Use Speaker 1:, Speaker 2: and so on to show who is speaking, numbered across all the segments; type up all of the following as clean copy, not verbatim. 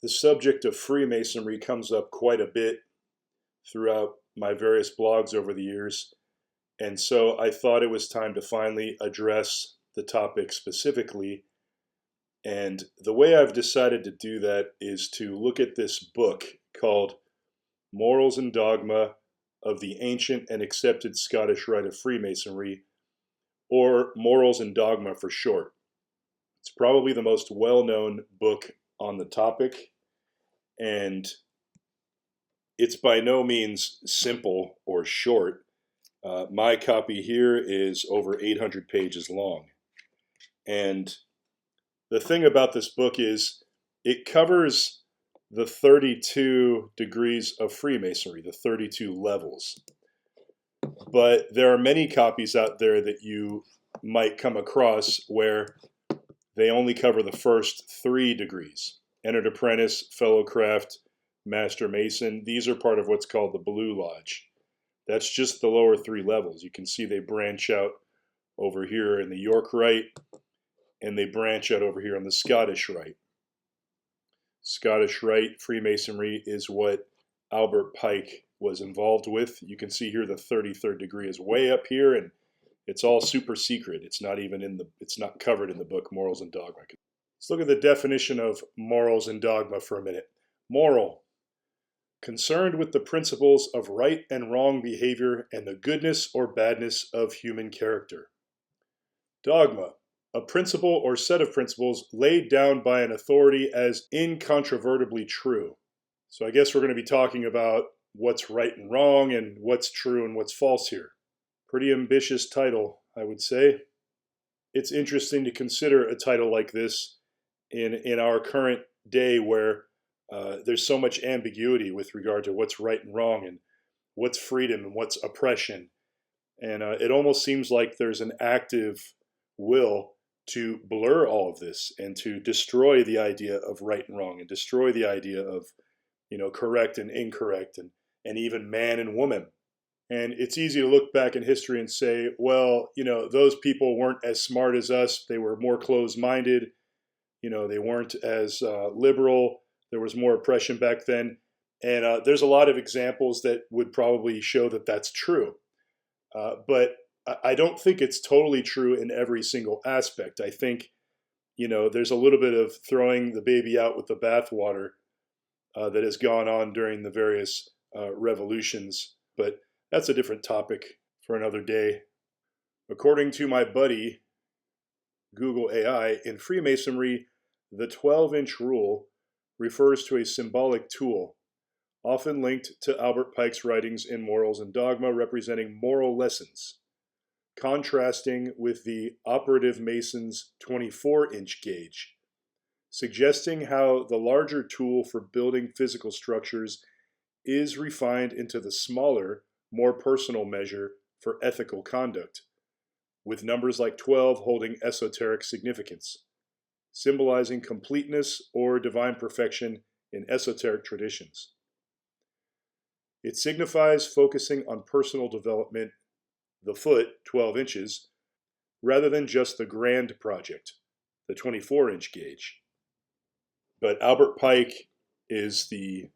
Speaker 1: The subject of Freemasonry comes up quite a bit throughout my various blogs over the years, and so I thought it was time to finally address the topic specifically. And the way I've decided to do that is to look at this book called Morals and Dogma of the Ancient and Accepted Scottish Rite of Freemasonry, or Morals and Dogma for short. It's probably the most well-known book on the topic, and it's by no means simple or short. My copy here is over 800 pages long. And the thing about this book is it covers the 32 degrees of Freemasonry, the 32 levels. But there are many copies out there that you might come across where they only cover the first 3 degrees. Entered Apprentice, Fellow Craft, Master Mason. These are part of what's called the Blue Lodge. That's just the lower 3 levels. You can see they branch out over here in the York Rite, and they branch out over here on the Scottish Rite. Scottish Rite Freemasonry is what Albert Pike was involved with. You can see here the 33rd degree is way up here, and it's all super secret. It's not covered in the book Morals and Dogma. Let's look at the definition of morals and dogma for a minute. Moral: concerned with the principles of right and wrong behavior and the goodness or badness of human character. Dogma: a principle or set of principles laid down by an authority as incontrovertibly true. So I guess we're going to be talking about what's right and wrong and what's true and what's false here. Pretty ambitious title, I would say. It's interesting to consider a title like this in our current day where there's so much ambiguity with regard to what's right and wrong and what's freedom and what's oppression. And it almost seems like there's an active will to blur all of this and to destroy the idea of right and wrong and destroy the idea of, correct and incorrect and even man and woman. And it's easy to look back in history and say, well, those people weren't as smart as us. They were more closed-minded. They weren't as liberal. There was more oppression back then. And there's a lot of examples that would probably show that that's true. But I don't think it's totally true in every single aspect. I think, there's a little bit of throwing the baby out with the bathwater that has gone on during the various revolutions. But that's a different topic for another day. According to my buddy, Google AI, in Freemasonry, the 12-inch rule refers to a symbolic tool, often linked to Albert Pike's writings in Morals and Dogma, representing moral lessons, contrasting with the operative Mason's 24-inch gauge, suggesting how the larger tool for building physical structures is refined into the smaller, more personal measure for ethical conduct, with numbers like 12 holding esoteric significance, symbolizing completeness or divine perfection in esoteric traditions. It signifies focusing on personal development, the foot, 12 inches, rather than just the grand project, the 24-inch gauge. But Albert Pike is the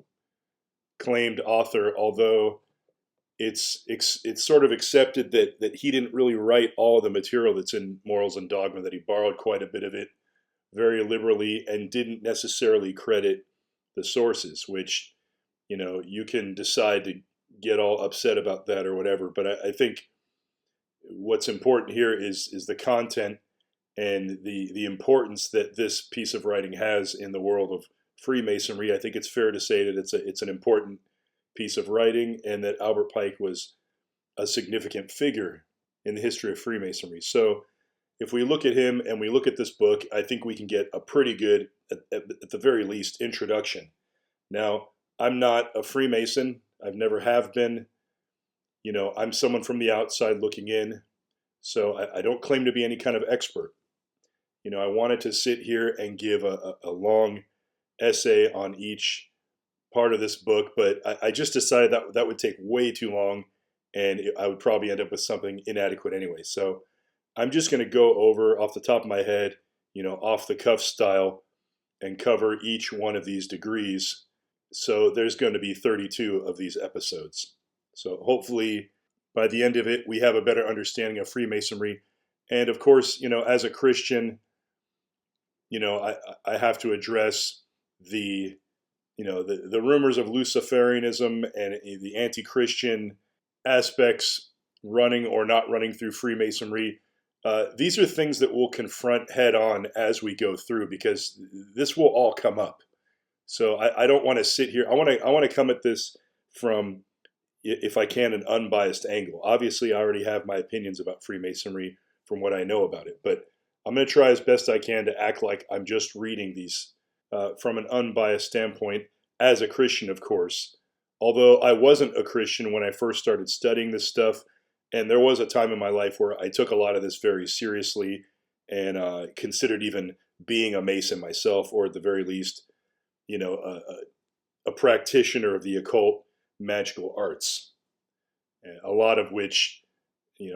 Speaker 1: claimed author, although it's sort of accepted that he didn't really write all of the material that's in Morals and Dogma, that he borrowed quite a bit of it very liberally and didn't necessarily credit the sources, which, you can decide to get all upset about that or whatever. But I think what's important here is the content and the importance that this piece of writing has in the world of Freemasonry. I think it's fair to say that it's an important piece of writing, and that Albert Pike was a significant figure in the history of Freemasonry. So if we look at him and we look at this book, I think we can get a pretty good, at the very least, introduction. Now, I'm not a Freemason. I've never have been. I'm someone from the outside looking in. So I don't claim to be any kind of expert. I wanted to sit here and give a long essay on each part of this book, but I just decided that would take way too long, and I would probably end up with something inadequate anyway. So I'm just going to go over off the top of my head, off the cuff style, and cover each one of these degrees. So there's going to be 32 of these episodes. So hopefully by the end of it, we have a better understanding of Freemasonry. And of course, as a Christian, I have to address the rumors of Luciferianism and the anti-Christian aspects running or not running through Freemasonry. These are things that we'll confront head on as we go through, because this will all come up. So I don't want to sit here. I want to come at this from, if I can, an unbiased angle. Obviously, I already have my opinions about Freemasonry from what I know about it, but I'm going to try as best I can to act like I'm just reading these from an unbiased standpoint as a Christian, of course. Although I wasn't a Christian when I first started studying this stuff, and there was a time in my life where I took a lot of this very seriously and considered even being a Mason myself, or at the very least, a practitioner of the occult magical arts, a lot of which,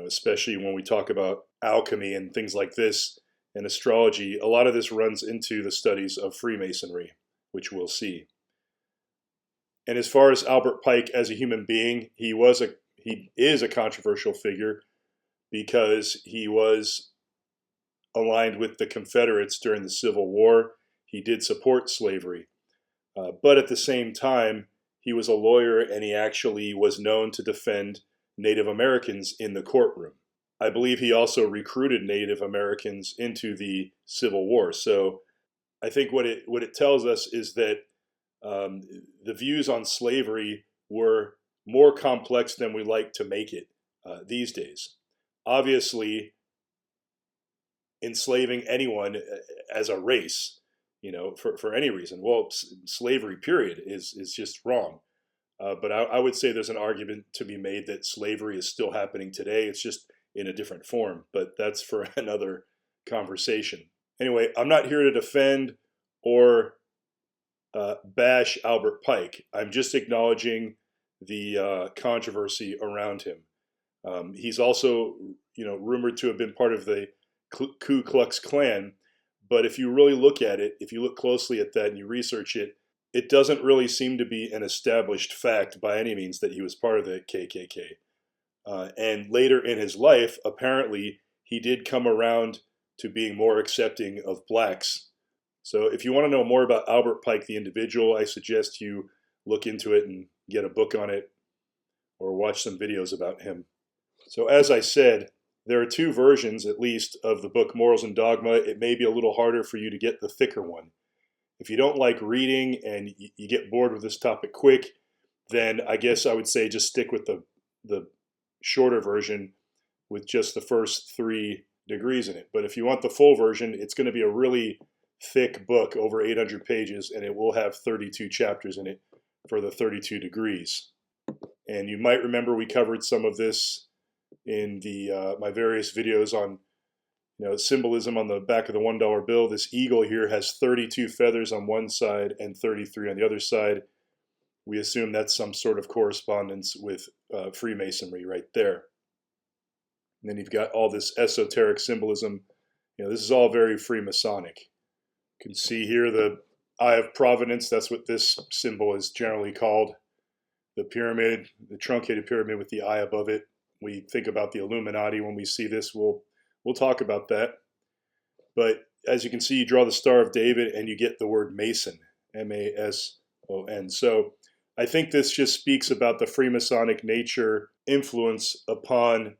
Speaker 1: especially when we talk about alchemy and things like this and astrology, a lot of this runs into the studies of Freemasonry, which we'll see. And as far as Albert Pike as a human being, he is a controversial figure because he was aligned with the Confederates during the Civil War. He did support slavery. But at the same time, he was a lawyer, and he actually was known to defend Native Americans in the courtroom. I believe he also recruited Native Americans into the Civil War. So I think what it tells us is that the views on slavery were more complex than we like to make it these days. Obviously, enslaving anyone as a race, for any reason, well, slavery period is just wrong. But I would say there's an argument to be made that slavery is still happening today. It's just in a different form, but that's for another conversation. Anyway, I'm not here to defend or bash Albert Pike. I'm just acknowledging the controversy around him. He's also, rumored to have been part of the Ku Klux Klan. But if you really look at it, if you look closely at that and you research it, it doesn't really seem to be an established fact by any means that he was part of the KKK. And later in his life, apparently, he did come around to being more accepting of blacks. So if you want to know more about Albert Pike, the individual, I suggest you look into it and get a book on it or watch some videos about him. So as I said, there are two versions, at least, of the book Morals and Dogma. It may be a little harder for you to get the thicker one. If you don't like reading and you get bored with this topic quick, then I guess I would say just stick with the shorter version with just the first 3 degrees in it. But if you want the full version, it's going to be a really thick book, over 800 pages, and it will have 32 chapters in it for the 32 degrees. And you might remember we covered some of this in the my various videos on symbolism on the back of the $1 bill. This eagle here has 32 feathers on one side and 33 on the other side. We assume that's some sort of correspondence with Freemasonry right there. And then you've got all this esoteric symbolism. This is all very Freemasonic. You can see here the Eye of Providence. That's what this symbol is generally called. The pyramid, the truncated pyramid with the eye above it. We think about the Illuminati when we see this. We'll talk about that. But as you can see, you draw the Star of David and you get the word Mason, M-A-S-O-N. So I think this just speaks about the Freemasonic nature influence upon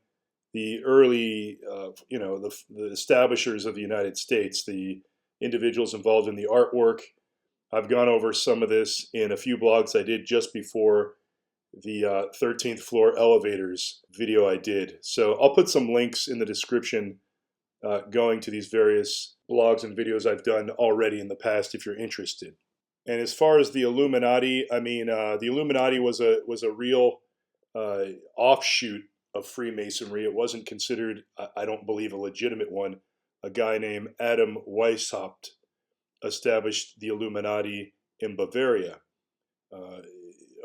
Speaker 1: the early, the establishers of the United States, the individuals involved in the artwork. I've gone over some of this in a few blogs I did just before the 13th floor elevators video I did. So I'll put some links in the description going to these various blogs and videos I've done already in the past if you're interested. And as far as the Illuminati, the Illuminati was a real offshoot of Freemasonry. It wasn't considered, I don't believe, a legitimate one. A guy named Adam Weishaupt established the Illuminati in Bavaria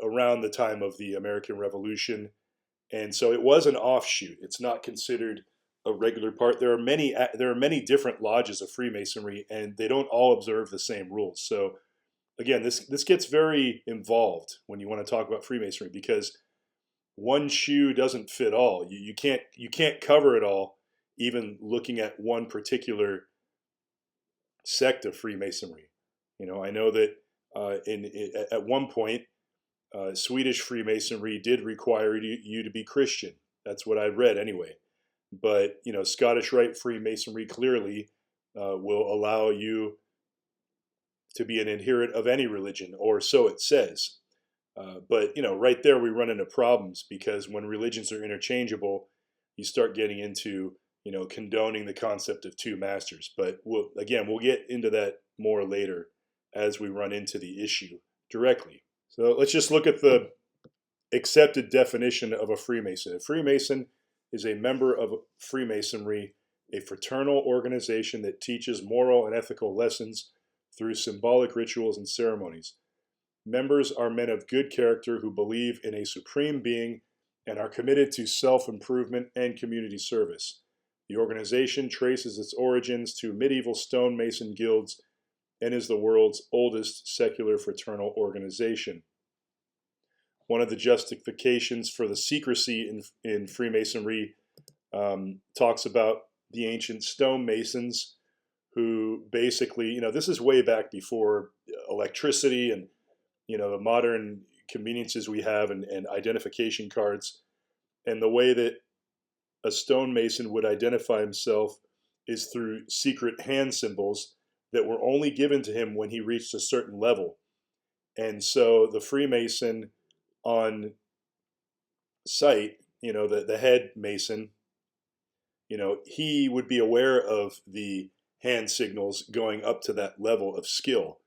Speaker 1: around the time of the American Revolution. And so it was an offshoot. It's not considered a regular part. There are many different lodges of Freemasonry, and they don't all observe the same rules. So again, this gets very involved when you want to talk about Freemasonry, because one shoe doesn't fit all. You can't cover it all, even looking at one particular sect of Freemasonry. I know that at one point, Swedish Freemasonry did require you to be Christian. That's what I read anyway. But Scottish Rite Freemasonry clearly will allow you to be an adherent of any religion, or so it says. But right there we run into problems, because when religions are interchangeable, you start getting into condoning the concept of two masters. But we'll get into that more later as we run into the issue directly. So let's just look at the accepted definition of a Freemason. A Freemason is a member of Freemasonry, a fraternal organization that teaches moral and ethical lessons through symbolic rituals and ceremonies. Members are men of good character who believe in a supreme being and are committed to self-improvement and community service. The organization traces its origins to medieval stonemason guilds and is the world's oldest secular fraternal organization. One of the justifications for the secrecy in Freemasonry talks about the ancient stonemasons, who basically, this is way back before electricity and the modern conveniences we have, and identification cards. And the way that a stonemason would identify himself is through secret hand symbols that were only given to him when he reached a certain level. And so the Freemason on site, the head mason, he would be aware of the hand signals going up to that level of skill.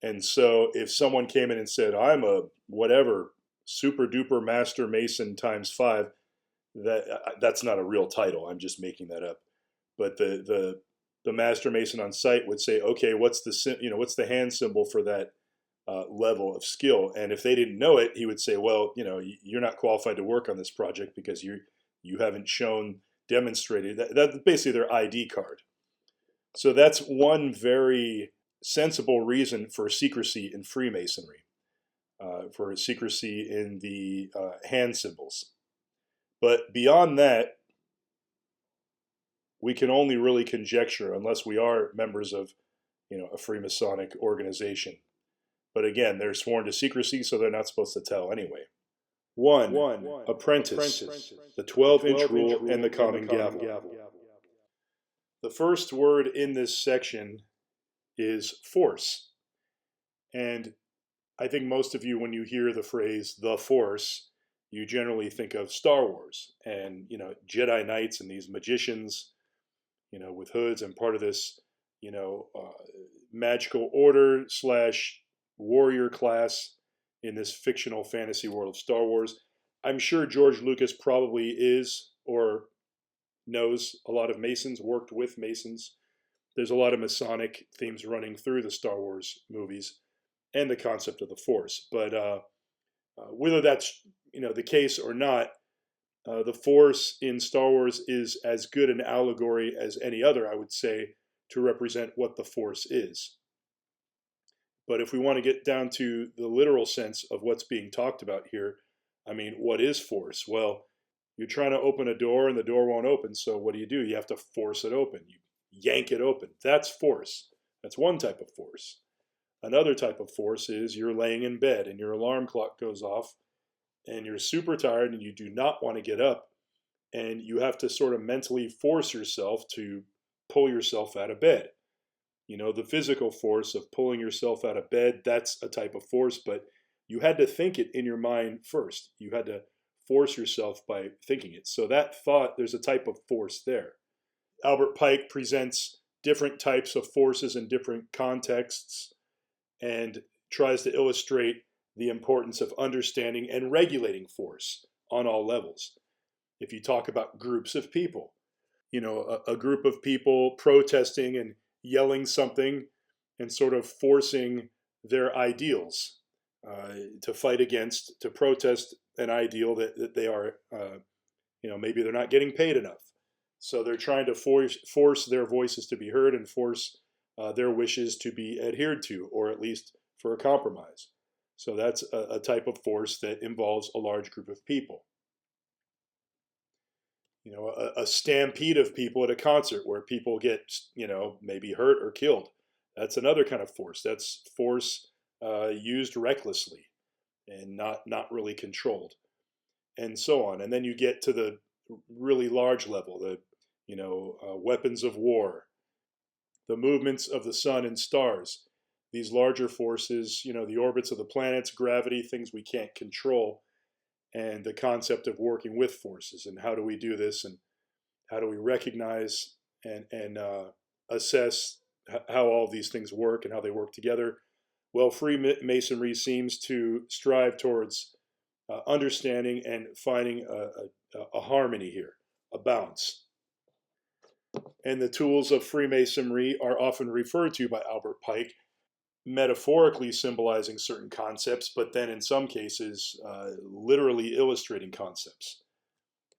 Speaker 1: And so if someone came in and said, I'm a whatever super duper master mason times 5, that's not a real title. I'm just making that up. But the master mason on site would say, okay, what's the hand symbol for that level of skill? And if they didn't know it, he would say, well, you're not qualified to work on this project because you haven't demonstrated that's basically their ID card. So that's one very sensible reason for secrecy in Freemasonry, for secrecy in the hand symbols. But beyond that, we can only really conjecture unless we are members of a Freemasonic organization. But again, they're sworn to secrecy, so they're not supposed to tell anyway. 1. Apprentice, the 12-inch rule, and the common gavel. The first word in this section is force. And I think most of you, when you hear the phrase the force, you generally think of Star Wars and Jedi Knights and these magicians with hoods, and part of this magical order / warrior class in this fictional fantasy world of Star Wars. I'm sure George Lucas probably is or knows a lot of Masons, worked with Masons. There's a lot of Masonic themes running through the Star Wars movies and the concept of the Force. But whether that's the case or not, the Force in Star Wars is as good an allegory as any other, I would say, to represent what the Force is. But if we want to get down to the literal sense of what's being talked about here, what is force? Well, you're trying to open a door and the door won't open. So what do? You have to force it open. You yank it open. That's force. That's one type of force. Another type of force is you're laying in bed and your alarm clock goes off and you're super tired and you do not want to get up, and you have to sort of mentally force yourself to pull yourself out of bed. The physical force of pulling yourself out of bed, that's a type of force, but you had to think it in your mind first. You had to force yourself by thinking it. So that thought, there's a type of force there. Albert Pike presents different types of forces in different contexts and tries to illustrate the importance of understanding and regulating force on all levels. If you talk about groups of people, a group of people protesting and yelling something and sort of forcing their ideals to fight against, to protest an ideal that they are, maybe they're not getting paid enough. So they're trying to force their voices to be heard and force their wishes to be adhered to, or at least for a compromise. So that's a type of force that involves a large group of people. You know, a stampede of people at a concert where people get, you know, maybe hurt or killed. That's another kind of force. That's force used recklessly and not really controlled, and so on. And then you get to the really large level, the weapons of war, the movements of the sun and stars. These larger forces, you know, the orbits of the planets, gravity, things we can't control, and the concept of working with forces, and how do we do this, and how do we recognize and assess how all these things work and how they work together. Well, Freemasonry seems to strive towards understanding and finding a harmony here, a balance. And the tools of Freemasonry are often referred to by Albert Pike, metaphorically symbolizing certain concepts, but then in some cases, literally illustrating concepts.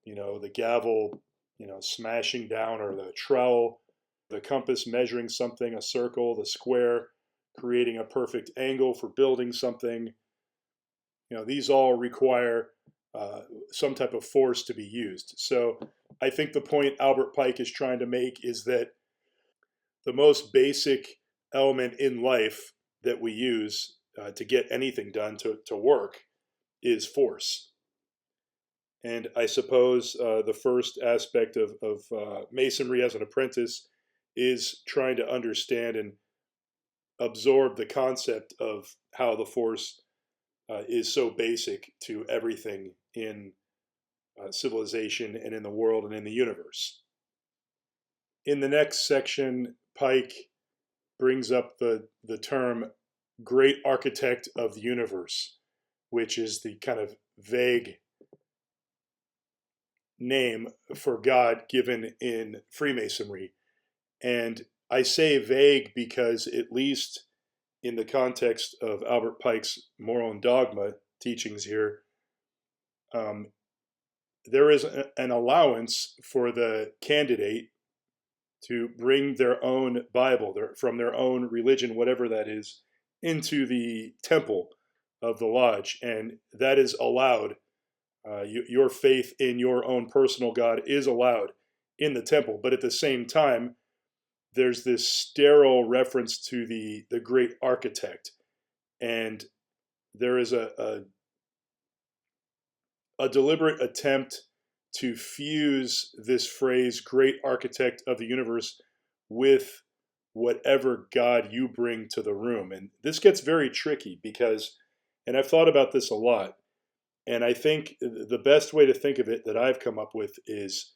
Speaker 1: You know, the gavel, you know, smashing down, or the trowel, the compass measuring something, a circle, the square, creating a perfect angle for building something. You know, these all require some type of force to be used. So I think the point Albert Pike is trying to make is that the most basic element in life that we use to get anything done, to work, is force. And I suppose the first aspect of Masonry as an apprentice is trying to understand and absorb the concept of how the force is so basic to everything in civilization and in the world and in the universe. In the next section, Pike brings up the term great architect of the universe, which is the kind of vague name for God given in Freemasonry. And I say vague because, at least in the context of Albert Pike's moral and dogma teachings here, there is an allowance for the candidate to bring their own Bible, from their own religion, whatever that is, into the temple of the lodge. And that is allowed. Your faith in your own personal God is allowed in the temple. But at the same time, there's this sterile reference to the great architect. And there is a deliberate attempt to fuse this phrase, great architect of the universe, with whatever God you bring to the room. And this gets very tricky because, and I've thought about this a lot, and I think the best way to think of it that I've come up with is,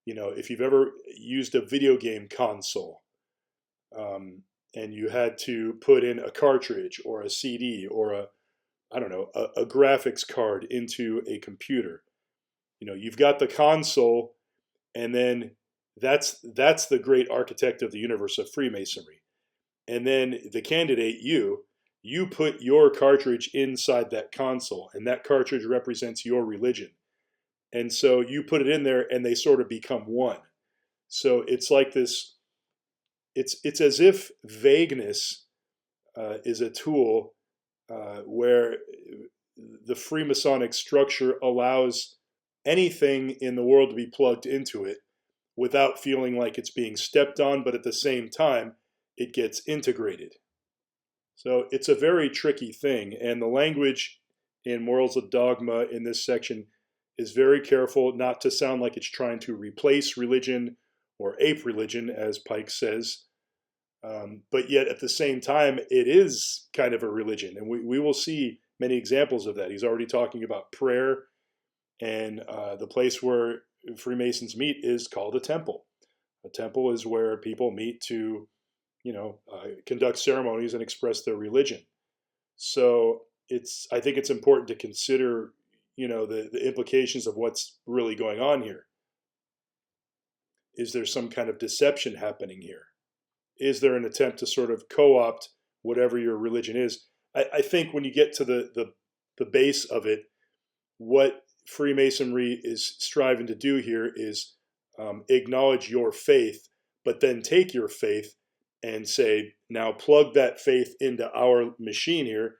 Speaker 1: you know, if you've ever used a video game console, and you had to put in a cartridge or a CD or a graphics card into a computer. You know, you've got the console, and then that's the great architect of the universe of Freemasonry. And then the candidate, you put your cartridge inside that console, and that cartridge represents your religion. And so you put it in there, and they sort of become one. So it's like this. It's as if vagueness is a tool where the Freemasonic structure allows anything in the world to be plugged into it without feeling like it's being stepped on, but at the same time, it gets integrated. So it's a very tricky thing, and the language in Morals of Dogma in this section is very careful not to sound like it's trying to replace religion or ape religion, as Pike says, but yet at the same time, it is kind of a religion, and we will see many examples of that. He's already talking about prayer, and the place where Freemasons meet is called a temple. A temple is where people meet to, conduct ceremonies and express their religion. So I think it's important to consider, the implications of what's really going on here. Is there some kind of deception happening here? Is there an attempt to sort of co-opt whatever your religion is? I think when you get to the base of it, what Freemasonry is striving to do here is acknowledge your faith, but then take your faith and say, now plug that faith into our machine here,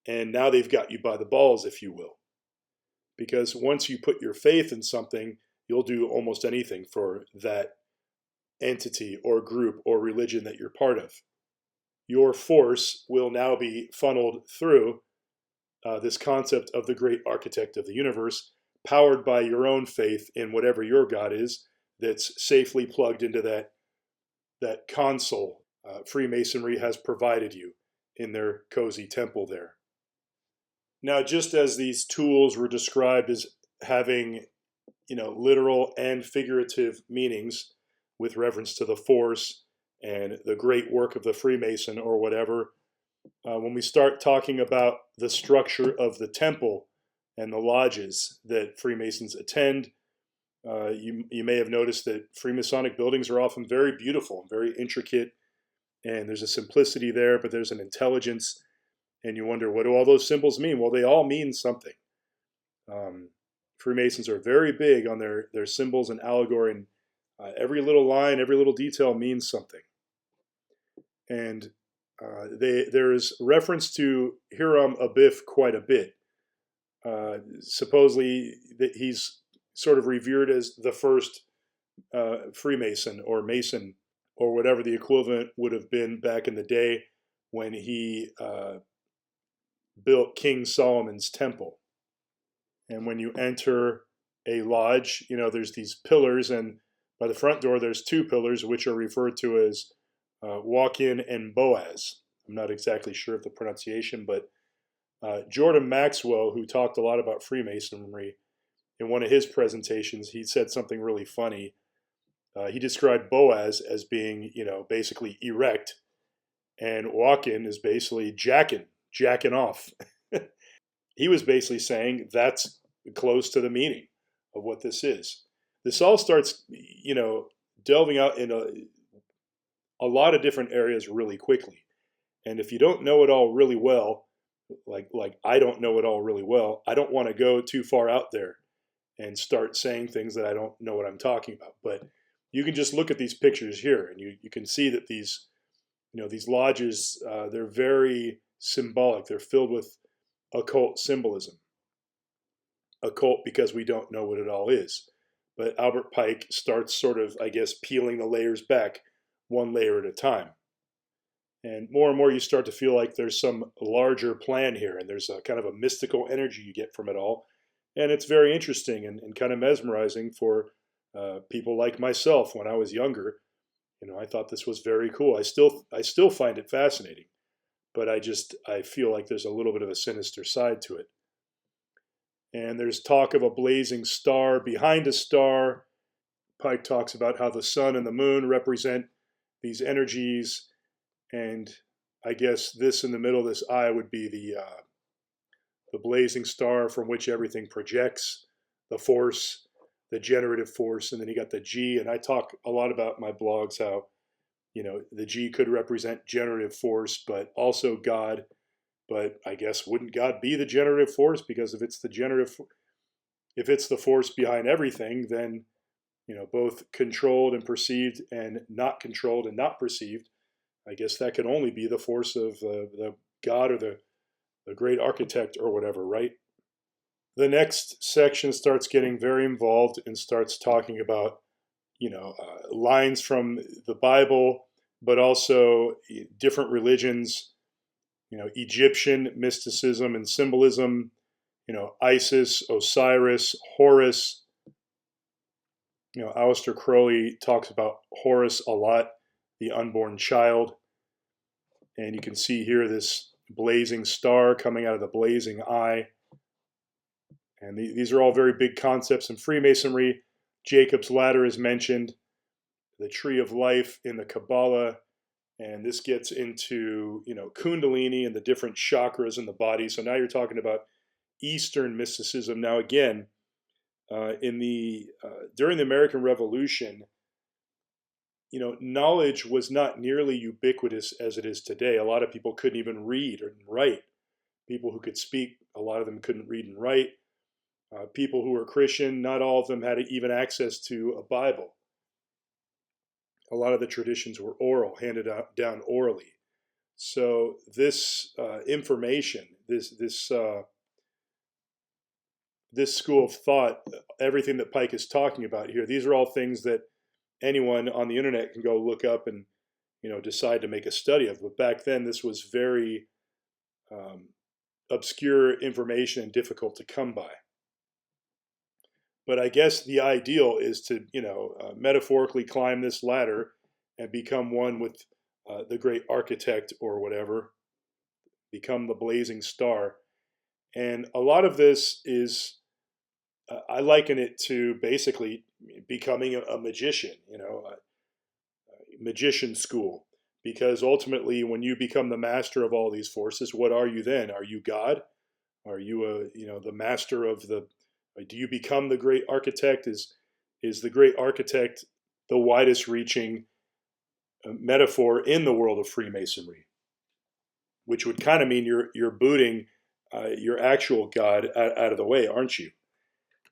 Speaker 1: and now they've got you by the balls, if you will. Because once you put your faith in something, you'll do almost anything for that entity or group or religion that you're part of. Your force will now be funneled through this concept of the great architect of the universe, powered by your own faith in whatever your God is, that's safely plugged into that console Freemasonry has provided you in their cozy temple there. Now, just as these tools were described as having, literal and figurative meanings with reference to the force and the great work of the Freemason or whatever, when we start talking about the structure of the temple and the lodges that Freemasons attend, you may have noticed that Freemasonic buildings are often very beautiful and very intricate, and there's a simplicity there, but there's an intelligence, and you wonder, what do all those symbols mean? Well, they all mean something. Freemasons are very big on their symbols and allegory, and every little line, every little detail means something. And there's reference to Hiram Abiff quite a bit. Supposedly that he's sort of revered as the first Freemason or Mason or whatever the equivalent would have been back in the day when he built King Solomon's temple. And when you enter a lodge, there's these pillars, and by the front door there's two pillars which are referred to as Walk-in and Boaz. I'm not exactly sure of the pronunciation, but Jordan Maxwell, who talked a lot about Freemasonry, in one of his presentations, he said something really funny. He described Boaz as being, basically erect, and walk-in is basically jacking off. He was basically saying that's close to the meaning of what this is. This all starts, delving out in a lot of different areas really quickly. And if you don't know it all really well, like I don't know it all really well, I don't want to go too far out there and start saying things that I don't know what I'm talking about. But you can just look at these pictures here, and you can see that these lodges, they're very symbolic. They're filled with occult symbolism. Occult because we don't know what it all is. But Albert Pike starts sort of, I guess, peeling the layers back one layer at a time. And more you start to feel like there's some larger plan here, and there's a kind of a mystical energy you get from it all. And it's very interesting and kind of mesmerizing for people like myself. When I was younger, I thought this was very cool. I still find it fascinating, but I feel like there's a little bit of a sinister side to it. And there's talk of a blazing star behind a star. Pike talks about how the sun and the moon represent these energies, and I guess this in the middle of this eye would be the blazing star from which everything projects, the force, the generative force, and then you got the G. And I talk a lot about my blogs how, the G could represent generative force, but also God. But I guess wouldn't God be the generative force? Because if it's the force behind everything, then both controlled and perceived, and not controlled and not perceived, I guess that can only be the force of the God or the great architect or whatever, right? The next section starts getting very involved and starts talking about, lines from the Bible, but also different religions, Egyptian mysticism and symbolism, Isis, Osiris, Horus. Aleister Crowley talks about Horus a lot, the unborn child. And you can see here this blazing star coming out of the blazing eye. And these are all very big concepts in Freemasonry. Jacob's ladder is mentioned, the tree of life in the Kabbalah, and this gets into, Kundalini and the different chakras in the body. So now you're talking about Eastern mysticism. Now again, during the American Revolution, knowledge was not nearly ubiquitous as it is today. A lot of people couldn't even read or write. People who could speak, a lot of them couldn't read and write. People who were Christian, not all of them had even access to a Bible. A lot of the traditions were oral, handed down orally. So this information, this school of thought, everything that Pike is talking about here, these are all things that anyone on the internet can go look up and decide to make a study of. But back then, this was very obscure information and difficult to come by. But I guess the ideal is to metaphorically climb this ladder and become one with the great architect or whatever, become the blazing star. And a lot of this is, I liken it to basically becoming a magician, a magician school. Because ultimately, when you become the master of all these forces, what are you then? Are you God? Are you the master of the? Do you become the great architect? Is the great architect the widest reaching metaphor in the world of Freemasonry? Which would kind of mean you're booting your actual God out of the way, aren't you?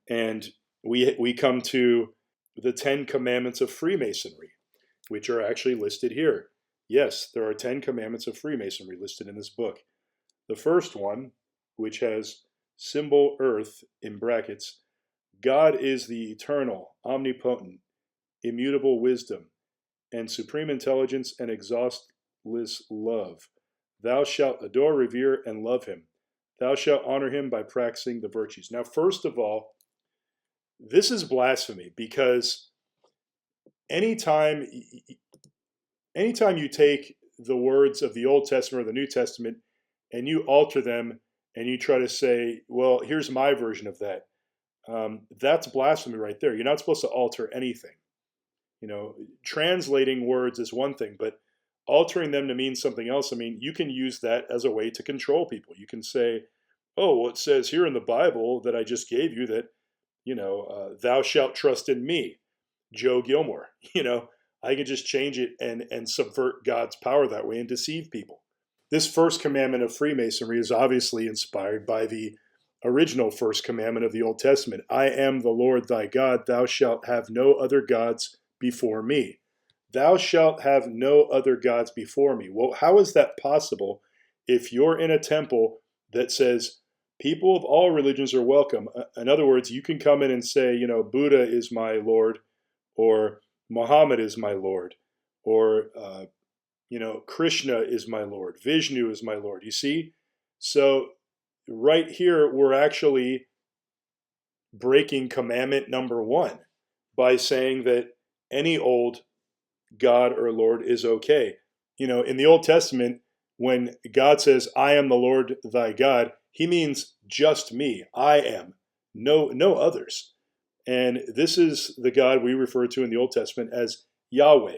Speaker 1: And we come to the 10 Commandments of Freemasonry, which are actually listed here. Yes, there are 10 Commandments of Freemasonry listed in this book. The first one, which has symbol earth in brackets, God is the eternal, omnipotent, immutable wisdom, and supreme intelligence and exhaustless love. Thou shalt adore, revere, and love him. Thou shalt honor him by practicing the virtues. Now, first of all, this is blasphemy, because anytime you take the words of the Old Testament or the New Testament and you alter them and you try to say, well, here's my version of that, that's blasphemy right there. You're not supposed to alter anything. Translating words is one thing, but altering them to mean something else, you can use that as a way to control people. You can say, oh, well, it says here in the Bible that I just gave you that, thou shalt trust in me, Joe Gilmore. I can just change it and subvert God's power that way and deceive people. This first commandment of Freemasonry is obviously inspired by the original first commandment of the Old Testament. I am the Lord thy God, thou shalt have no other gods before me. Thou shalt have no other gods before me. Well, how is that possible if you're in a temple that says people of all religions are welcome? In other words, you can come in and say, Buddha is my Lord, or Muhammad is my Lord, or Krishna is my Lord, Vishnu is my Lord. You see? So right here, we're actually breaking commandment number 1 by saying that any old God or Lord is okay. In the Old Testament, when God says, I am the Lord thy God, he means just me. I am, no others. And this is the God we refer to in the Old Testament as Yahweh.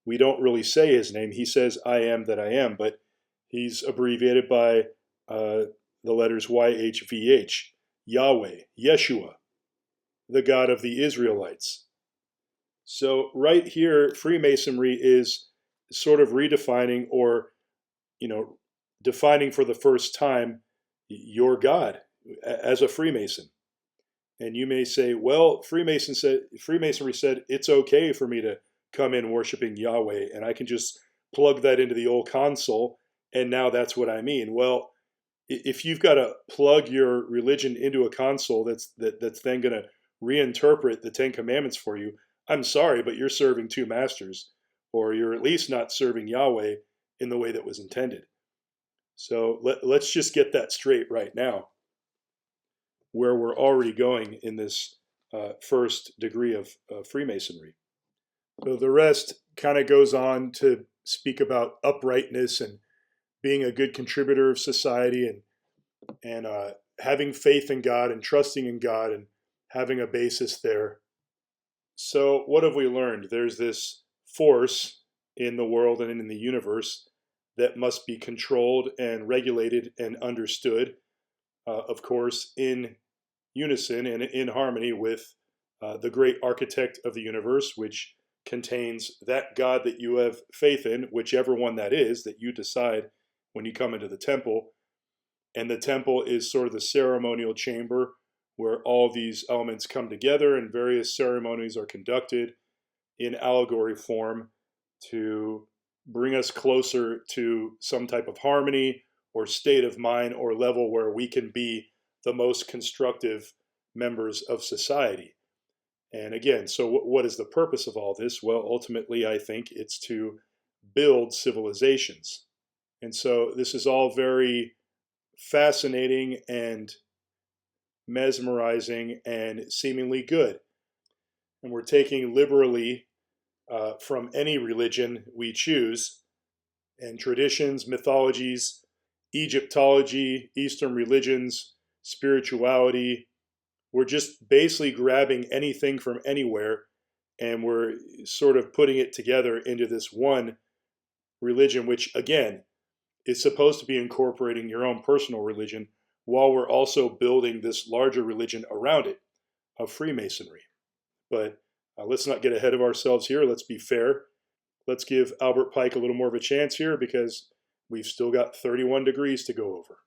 Speaker 1: We don't really say his name. He says, I am that I am, but he's abbreviated by the letters YHVH, Yahweh, Yeshua, the God of the Israelites. So right here, Freemasonry is sort of redefining, or defining for the first time your God as a Freemason. And you may say, well, Freemasonry said it's okay for me to come in worshiping Yahweh, and I can just plug that into the old console, and now that's what I mean. Well, if you've got to plug your religion into a console that's then going to reinterpret the 10 Commandments for you, I'm sorry, but you're serving two masters, or you're at least not serving Yahweh in the way that was intended. So let's just get that straight right now, where we're already going in this first degree of Freemasonry. So the rest kind of goes on to speak about uprightness and being a good contributor of society, and having faith in God and trusting in God and having a basis there. So what have we learned? There's this force in the world and in the universe that must be controlled and regulated and understood, of course, in unison and in harmony with the great architect of the universe, which contains that God that you have faith in, whichever one that is, that you decide when you come into the temple. And the temple is sort of the ceremonial chamber where all these elements come together and various ceremonies are conducted. in allegory form to bring us closer to some type of harmony or state of mind or level where we can be the most constructive members of society. And again, so what is the purpose of all this? Well, ultimately, I think it's to build civilizations. And so this is all very fascinating and mesmerizing and seemingly good. And we're taking liberally from any religion we choose, and traditions, mythologies, Egyptology, Eastern religions, spirituality. We're just basically grabbing anything from anywhere, and we're sort of putting it together into this one religion, which again is supposed to be incorporating your own personal religion while we're also building this larger religion around it of Freemasonry. But let's not get ahead of ourselves here. Let's be fair. Let's give Albert Pike a little more of a chance here because we've still got 31 degrees to go over.